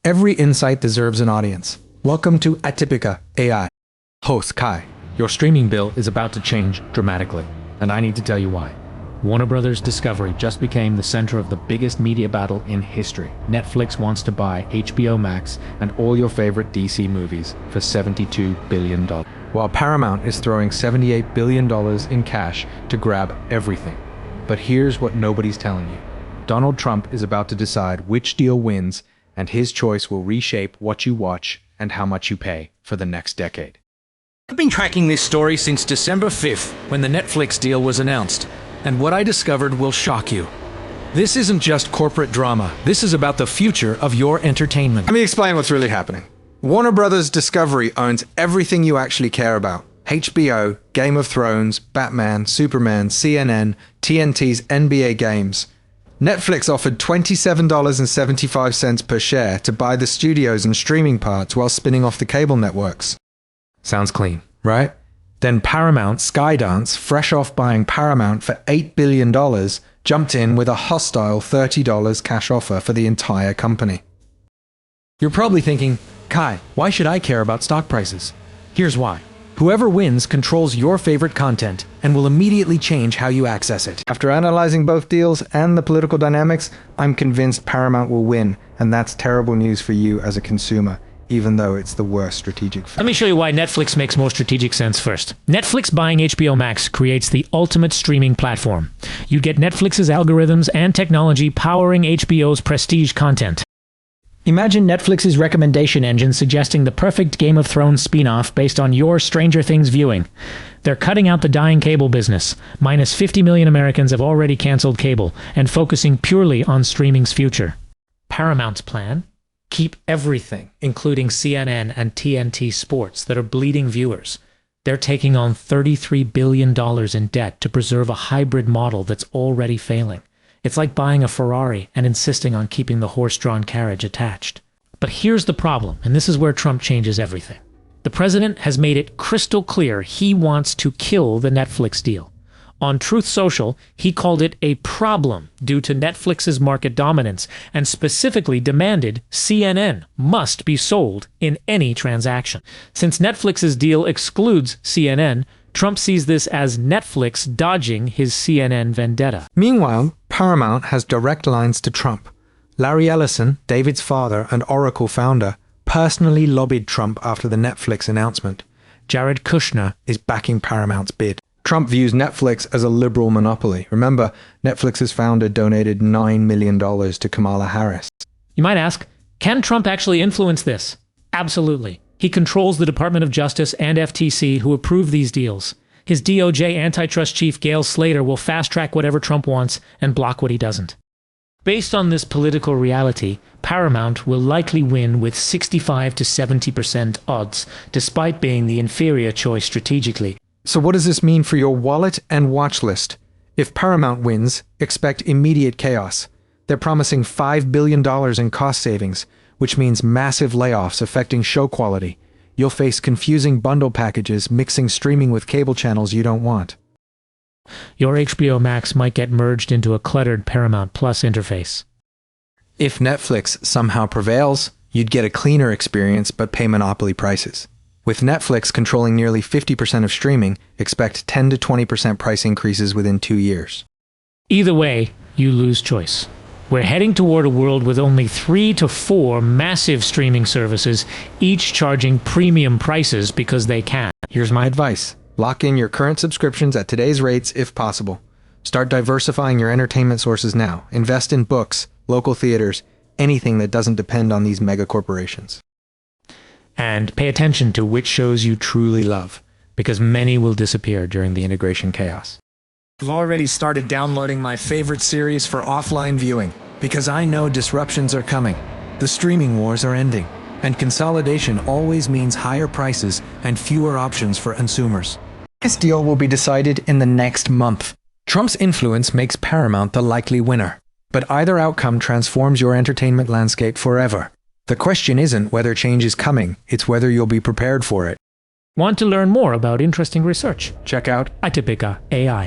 Every insight deserves an audience. Welcome to Atypica AI. Host Kai. Your streaming bill is about to change dramatically, and I need to tell you why. Warner Brothers Discovery just became the center of the biggest media battle in history. Netflix wants to buy HBO Max and all your favorite DC movies for $72 billion. While Paramount is throwing $78 billion in cash to grab everything. But here's what nobody's telling you. Donald Trump is about to decide which deal wins, and his choice will reshape what you watch and how much you pay for the next decade. I've been tracking this story since December 5th, when the Netflix deal was announced, and what I discovered will shock you. This isn't just corporate drama. This is about the future of your entertainment. Let me explain what's really happening. Warner Brothers Discovery owns everything you actually care about. HBO, Game of Thrones, Batman, Superman, CNN, TNT's NBA games. Netflix offered $27.75 per share to buy the studios and streaming parts while spinning off the cable networks. Sounds clean, right? Then Paramount, Skydance, fresh off buying Paramount for $8 billion, jumped in with a hostile $30 cash offer for the entire company. You're probably thinking, Kai, why should I care about stock prices? Here's why. Whoever wins controls your favorite content and will immediately change how you access it. After analyzing both deals and the political dynamics, I'm convinced Paramount will win, and that's terrible news for you as a consumer, even though it's the worst strategic fit. Let me show you why Netflix makes more strategic sense first. Netflix buying HBO Max creates the ultimate streaming platform. You get Netflix's algorithms and technology powering HBO's prestige content. Imagine Netflix's recommendation engine suggesting the perfect Game of Thrones spin-off based on your Stranger Things viewing. They're cutting out the dying cable business. Minus 50 million Americans have already canceled cable and focusing purely on streaming's future. Paramount's plan? Keep everything, including CNN and TNT Sports, that are bleeding viewers. They're taking on $33 billion in debt to preserve a hybrid model that's already failing. It's like buying a Ferrari and insisting on keeping the horse-drawn carriage attached. But here's the problem, and this is where Trump changes everything. The president has made it crystal clear he wants to kill the Netflix deal. On Truth Social, he called it a problem due to Netflix's market dominance and specifically demanded CNN must be sold in any transaction. Since Netflix's deal excludes CNN, Trump sees this as Netflix dodging his CNN vendetta. Meanwhile, Paramount has direct lines to Trump. Larry Ellison, David's father and Oracle founder, personally lobbied Trump after the Netflix announcement. Jared Kushner is backing Paramount's bid. Trump views Netflix as a liberal monopoly. Remember, Netflix's founder donated $9 million to Kamala Harris. You might ask, can Trump actually influence this? Absolutely. He controls the Department of Justice and FTC who approve these deals. His DOJ antitrust chief Gail Slater will fast-track whatever Trump wants and block what he doesn't. Based on this political reality, Paramount will likely win with 65 to 70% odds, despite being the inferior choice strategically. So what does this mean for your wallet and watch list? If Paramount wins, expect immediate chaos. They're promising $5 billion in cost savings, which means massive layoffs affecting show quality. You'll face confusing bundle packages mixing streaming with cable channels you don't want. Your HBO Max might get merged into a cluttered Paramount Plus interface. If Netflix somehow prevails, you'd get a cleaner experience but pay monopoly prices. With Netflix controlling nearly 50% of streaming, expect 10 to 20% price increases within 2 years. Either way, you lose choice. We're heading toward a world with only 3 to 4 massive streaming services, each charging premium prices because they can. Here's my advice. Lock in your current subscriptions at today's rates if possible. Start diversifying your entertainment sources now. Invest in books, local theaters, anything that doesn't depend on these mega corporations. And pay attention to which shows you truly love, because many will disappear during the integration chaos. I've already started downloading my favorite series for offline viewing, because I know disruptions are coming. The streaming wars are ending, and consolidation always means higher prices and fewer options for consumers. This deal will be decided in the next month. Trump's influence makes Paramount the likely winner, but either outcome transforms your entertainment landscape forever. The question isn't whether change is coming, it's whether you'll be prepared for it. Want to learn more about interesting research? Check out Atypica AI.